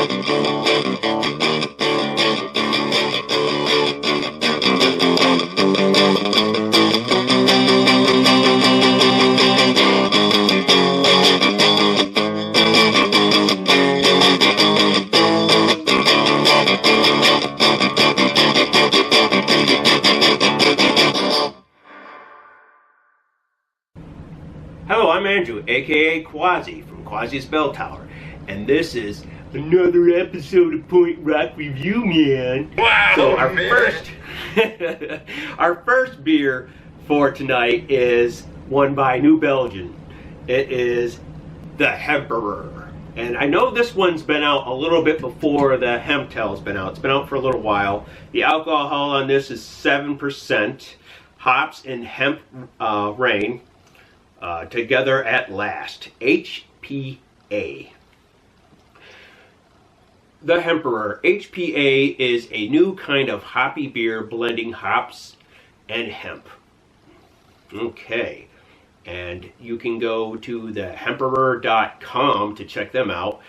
Hello, I'm Andrew, aka Quassi from Quassi's Bell Tower, and this is another episode of Point Rock Review, man. Wow! So our man. first beer for tonight is one by New Belgium. It is the Hemperor, and I know this one's been out a little bit before the Hemptails been out. It's been out for a little while. The alcohol on this is 7%. Hops and hemp rain. Together at last. HPA. The Hemperor HPA is a new kind of hoppy beer blending hops and hemp. Okay. And you can go to the Hemperor.com to check them out.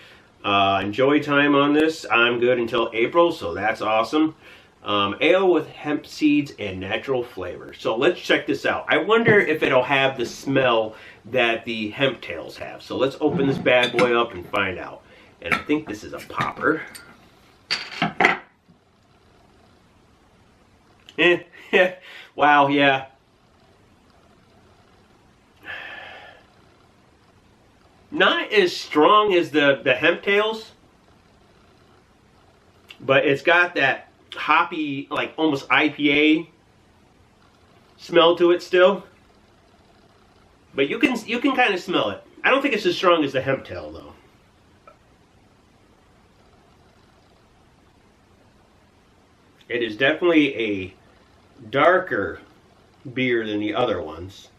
Enjoy time on this. I'm good until April, so that's awesome. Ale with hemp seeds and natural flavor. So let's check this out. I wonder if it'll have the smell that the Hemptails have. So let's open this bad boy up and find out. And I think this is a popper. Wow, yeah. Not as strong as the Hemptails, but it's got that hoppy, like almost IPA smell to it still. But you can kind of smell it. I don't think it's as strong as the Hemptail though. It is definitely a darker beer than the other ones.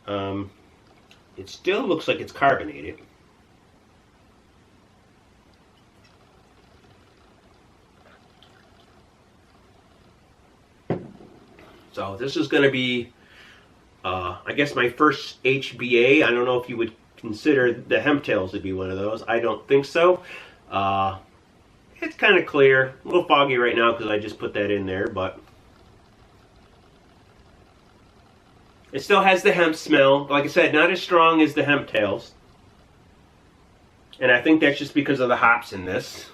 It still looks like it's carbonated. So this is going to be, I guess, my first HBA. I don't know if you would consider the Hemptails to be one of those. I don't think so. It's kind of clear. A little foggy right now because I just put that in there, but it still has the hemp smell. Like I said, not as strong as the Hemptails. And I think that's just because of the hops in this.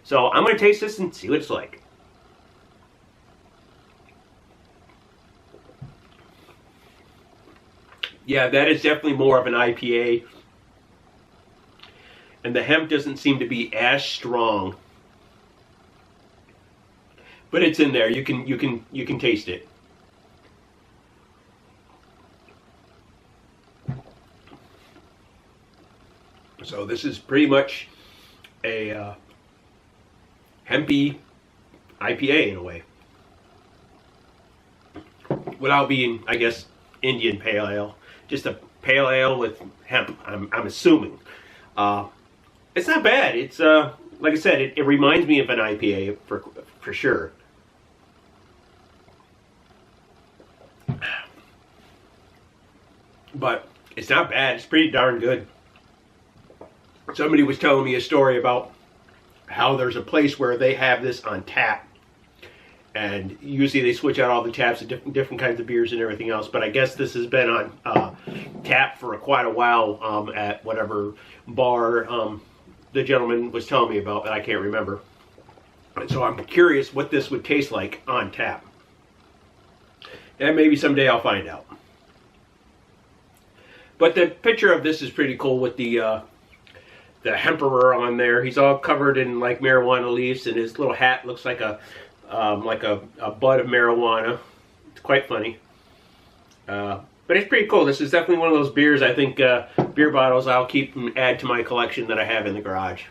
So I'm going to taste this and see what it's like. Yeah, that is definitely more of an IPA. And the hemp doesn't seem to be as strong. But it's in there. You can taste it. So this is pretty much a hempy IPA in a way. Without being, I guess, Indian pale ale. Just a pale ale with hemp, I'm assuming. It's not bad. It's, like I said, it reminds me of an IPA for sure. But it's not bad. It's pretty darn good. Somebody was telling me a story about how there's a place where they have this on tap. And usually they switch out all the taps of different kinds of beers and everything else. But I guess this has been on tap for quite a while at whatever bar the gentleman was telling me about that I can't remember. And so I'm curious what this would taste like on tap. And maybe someday I'll find out. But the picture of this is pretty cool with the Hemperor on there. He's all covered in like marijuana leaves, and his little hat looks like a bud of marijuana. It's quite funny. But it's pretty cool. This is definitely one of those beers, I think, beer bottles I'll keep and add to my collection that I have in the garage.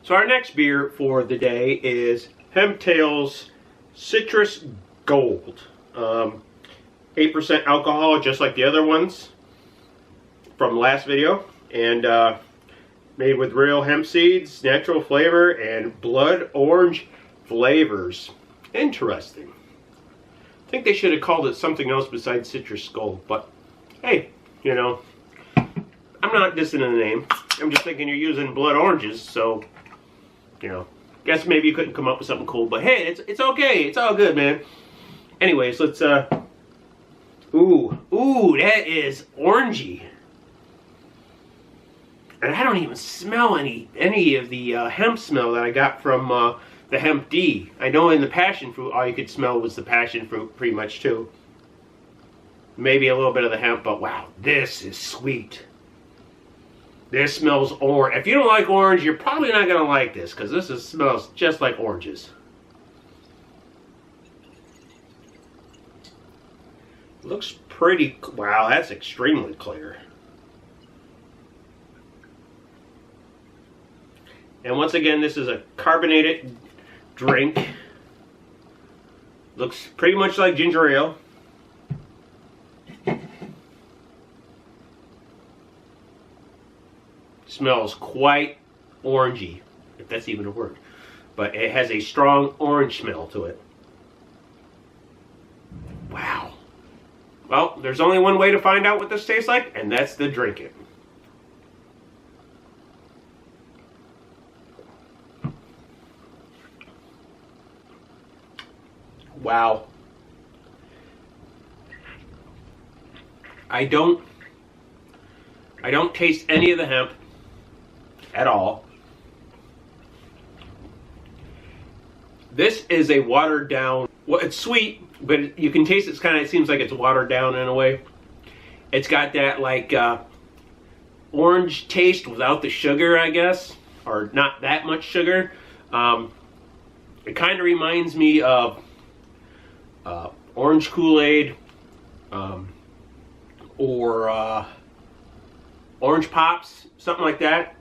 So our next beer for the day is Hemptails Citrus Gold. 8% alcohol, just like the other ones from the last video. And made with real hemp seeds, natural flavor, and blood orange flavors. Interesting. I think they should have called it something else besides Citrus Gold, but hey, you know, I'm not dissing the name. I'm just thinking you're using blood oranges, so, you know, guess maybe you couldn't come up with something cool, but hey, it's okay. It's all good, man. Anyways, let's, ooh, that is orangey. And I don't even smell any of the hemp smell that I got from the Hemp D. I know in the passion fruit, all you could smell was the passion fruit pretty much too. Maybe a little bit of the hemp, but wow, this is sweet. This smells orange. If you don't like orange, you're probably not going to like this, because this smells just like oranges. Looks pretty, wow, that's extremely clear. And once again, this is a carbonated drink. Looks pretty much like ginger ale. Smells quite orangey, if that's even a word. But it has a strong orange smell to it. Wow. Well, there's only one way to find out what this tastes like, and that's to drink it. Wow. I don't taste any of the hemp at all. This is a watered down, well, it's sweet, but you can taste it's kind of, it seems like it's watered down in a way. It's got that like orange taste without the sugar, I guess, or not that much sugar. It kind of reminds me of orange Kool-Aid, or orange pops, something like that.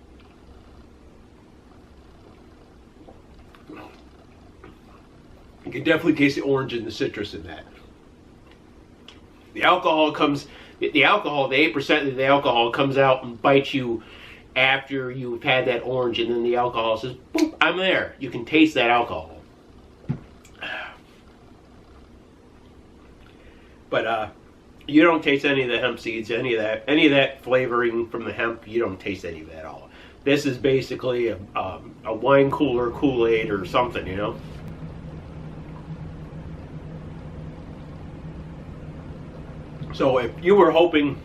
You can definitely taste the orange and the citrus in that. The alcohol comes, the 8% of the alcohol comes out and bites you after you've had that orange, and then the alcohol says, boop, I'm there. You can taste that alcohol. But you don't taste any of the hemp seeds, any of that flavoring from the hemp. You don't taste any of that at all. This is basically a wine cooler Kool-Aid or something, you know. So if you were hoping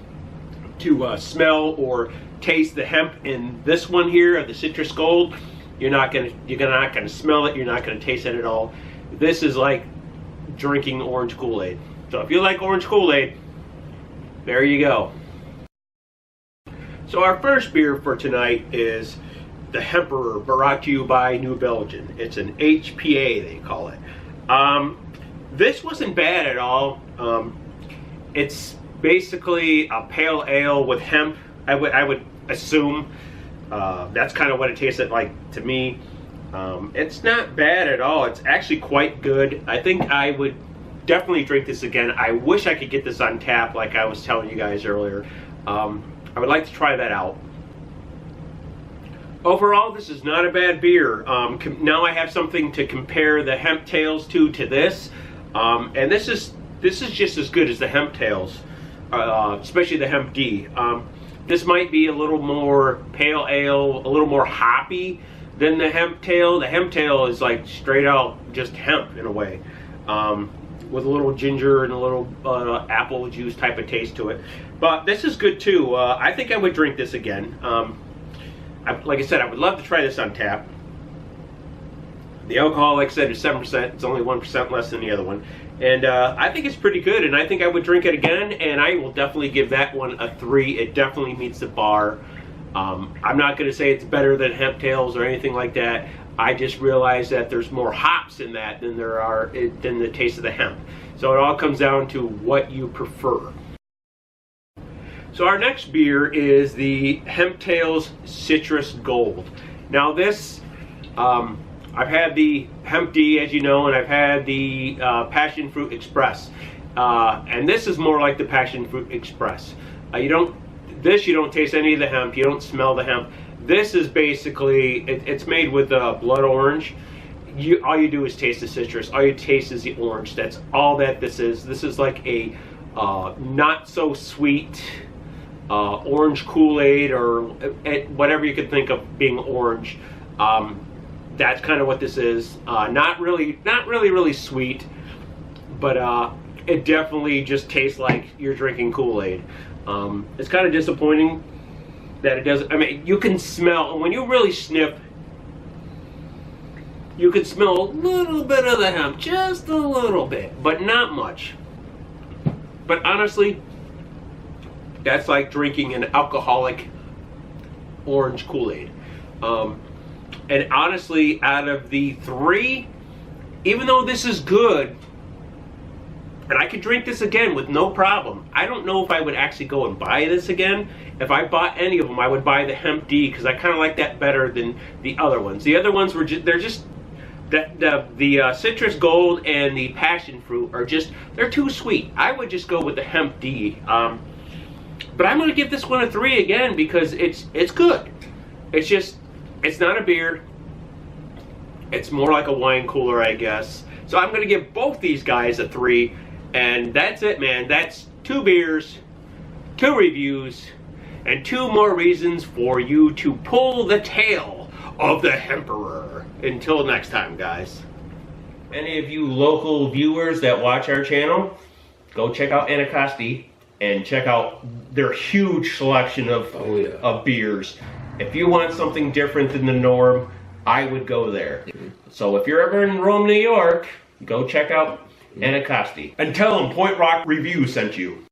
to smell or taste the hemp in this one here, the Citrus Gold, you're not gonna smell it. You're not gonna taste it at all. This is like drinking orange Kool-Aid. So if you like orange Kool-Aid, there you go. So our first beer for tonight is the Hemperor, brought to you by New Belgium. It's an HPA, they call it. This wasn't bad at all. It's basically a pale ale with hemp. I would assume that's kind of what it tasted like to me. It's not bad at all. It's actually quite good. I think I would definitely drink this again. I wish I could get this on tap like I was telling you guys earlier. I would like to try that out. Overall, this is not a bad beer. Now I have something to compare the Hemptails to this. And this is just as good as the Hemptails, especially the Hemp D. This might be a little more pale ale, a little more hoppy than the Hemptail. The Hemptail is like straight out just hemp in a way. With a little ginger and a little apple juice type of taste to it. But this is good too. I think I would drink this again. Like I said, I would love to try this on tap. The alcohol, like I said, is 7%. It's only 1% less than the other one. And I think it's pretty good, and I think I would drink it again, and I will definitely give that one a 3. It definitely meets the bar. I'm not going to say it's better than Hemptails or anything like that. I just realized that there's more hops in that than than the taste of the hemp. So it all comes down to what you prefer. So our next beer is the Hemptails Citrus Gold. Now this, I've had the Hemp D, as you know, and I've had the Passion Fruit Express. And this is more like the Passion Fruit Express. You don't taste any of the hemp. You don't smell the hemp. This is basically, it's made with blood orange. All you do is taste the citrus. All you taste is the orange. That's all that this is. This is like a not so sweet orange Kool-Aid, or whatever you could think of being orange. That's kind of what this is. Not really sweet, but it definitely just tastes like you're drinking Kool-Aid. It's kind of disappointing that it doesn't. I mean, you can smell, and when you really sniff, you can smell a little bit of the hemp, just a little bit, but not much. But honestly, that's like drinking an alcoholic orange Kool-Aid. And honestly, out of the three, even though this is good, and I could drink this again with no problem, I don't know if I would actually go and buy this again. If I bought any of them, I would buy the Hemp D, because I kind of like that better than the other ones. The other ones were just, the citrus gold and the passion fruit are just, they're too sweet. I would just go with the Hemp D. But I'm going to give this one a 3 again, because it's good. It's just, it's not a beer. It's more like a wine cooler, I guess. So I'm going to give both these guys a 3. And that's it, man. That's 2 beers, 2 reviews, and 2 more reasons for you to pull the tail of the Hemperor. Until next time, guys. Any of you local viewers that watch our channel, go check out Anacostia and check out their huge selection of beers. If you want something different than the norm, I would go there. So if you're ever in Rome, New York, go check out Anacostia. And tell them Point Rock Review sent you.